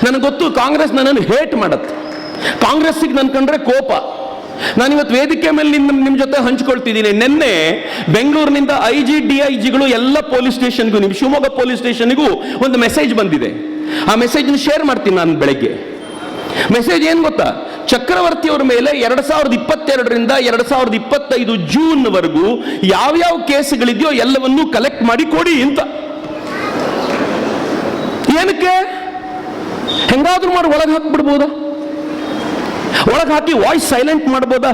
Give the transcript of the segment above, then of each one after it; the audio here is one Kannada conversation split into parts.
ನನಗೆ ಗೊತ್ತು ಕಾಂಗ್ರೆಸ್ ನನ್ನನ್ನು ಹೇಟ್ ಮಾಡತ್ತೆ, ಕಾಂಗ್ರೆಸ್ಸಿಗೆ ನನ್ನ ಕಂಡ್ರೆ ಕೋಪ. ನಾನಿವತ್ತು ವೇದಿಕೆ ಮೇಲೆ ನಿಮ್ಮ ಜೊತೆ ಹಂಚ್ಕೊಳ್ತಿದ್ದೀನಿ. ನಿನ್ನೆ ಬೆಂಗಳೂರಿನಿಂದ DIGಗಳು ಎಲ್ಲ ಪೊಲೀಸ್ ಸ್ಟೇಷನ್ಗೂ, ನಿಮ್ಮ ಶಿವಮೊಗ್ಗ ಪೊಲೀಸ್ ಸ್ಟೇಷನ್ಗೂ ಒಂದು ಮೆಸೇಜ್ ಬಂದಿದೆ. ಆ ಮೆಸೇಜ್ನ ಶೇರ್ ಮಾಡ್ತೀನಿ ನಾನು ಬೆಳಗ್ಗೆ. ಮೆಸೇಜ್ ಏನು ಗೊತ್ತಾ? ಚಕ್ರವರ್ತಿ ಅವರ ಮೇಲೆ 2022ರಿಂದ 2025 ಜೂನ್ವರೆಗೂ ಯಾವ್ಯಾವ ಕೇಸ್ಗಳಿದೆಯೋ ಎಲ್ಲವನ್ನೂ ಕಲೆಕ್ಟ್ ಮಾಡಿ ಕೊಡಿ ಅಂತ. ಏನಕ್ಕೆ? ಹೆಂಗಾದ್ರೂ ಮಾಡಿ ಒಳಗೆ ಹಾಕ್ಬಿಡ್ಬೋದಾ? ಒಳಗೆ ಹಾಕಿ ವಾಯ್ಸ್ ಸೈಲೆಂಟ್ ಮಾಡ್ಬೋದಾ?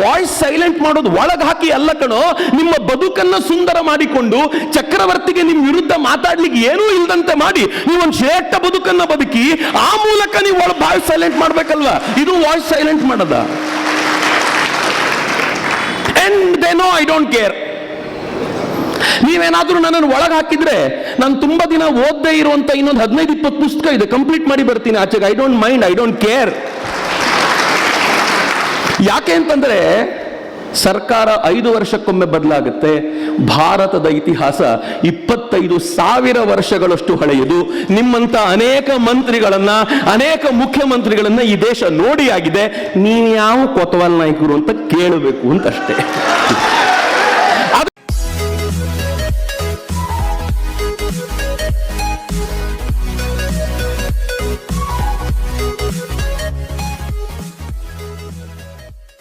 ವಾಯ್ಸ್ ಸೈಲೆಂಟ್ ಮಾಡೋದು ಒಳಗೆ ಹಾಕಿ ಅಲ್ಲ ಕಣೋ, ನಿಮ್ಮ ಬದುಕನ್ನ ಸುಂದರ ಮಾಡಿಕೊಂಡು ಚಕ್ರವರ್ತಿಗೆ ನಿಮ್ಮ ವಿರುದ್ಧ ಮಾತಾಡ್ಲಿಕ್ಕೆ ಏನೂ ಇಲ್ಲದಂತೆ ಮಾಡಿ ನೀವೊಂದು ಶ್ರೇಷ್ಠ ಬದುಕನ್ನ ಬದುಕಿ ಆ ಮೂಲಕ ನೀವು ಒಳಗೆ ವಾಯ್ಸ್ ಸೈಲೆಂಟ್ ಮಾಡ್ಬೇಕಲ್ವಾ? ಇದು ವಾಯ್ಸ್ ಸೈಲೆಂಟ್ ಮಾಡದ. And they know I don't care. ನೀವೇನಾದ್ರೂ ನನ್ನನ್ನು ಒಳಗೆ ಹಾಕಿದ್ರೆ ನಾನು ತುಂಬಾ ದಿನ ಓದದೇ ಇರುವಂತ ಇನ್ನೊಂದು 15-20 ಪುಸ್ತಕ ಇದೆ, ಕಂಪ್ಲೀಟ್ ಮಾಡಿ ಬರ್ತೀನಿ ಆಚೆಗೆ. I don't mind, I don't care. ಯಾಕೆ ಅಂತಂದ್ರೆ ಸರ್ಕಾರ 5 ವರ್ಷಕ್ಕೊಮ್ಮೆ ಬದಲಾಗುತ್ತೆ. ಭಾರತದ ಇತಿಹಾಸ 25,000 ವರ್ಷಗಳಷ್ಟು ಹಳೆಯದು. ನಿಮ್ಮಂತ ಅನೇಕ ಮಂತ್ರಿಗಳನ್ನ, ಅನೇಕ ಮುಖ್ಯಮಂತ್ರಿಗಳನ್ನ ಈ ದೇಶ ನೋಡಿ ಆಗಿದೆ. ನೀವು ಯಾವ ಕೊತವಾಲ್ ನಾಯಕರು ಅಂತ ಕೇಳಬೇಕು ಅಂತಷ್ಟೇ.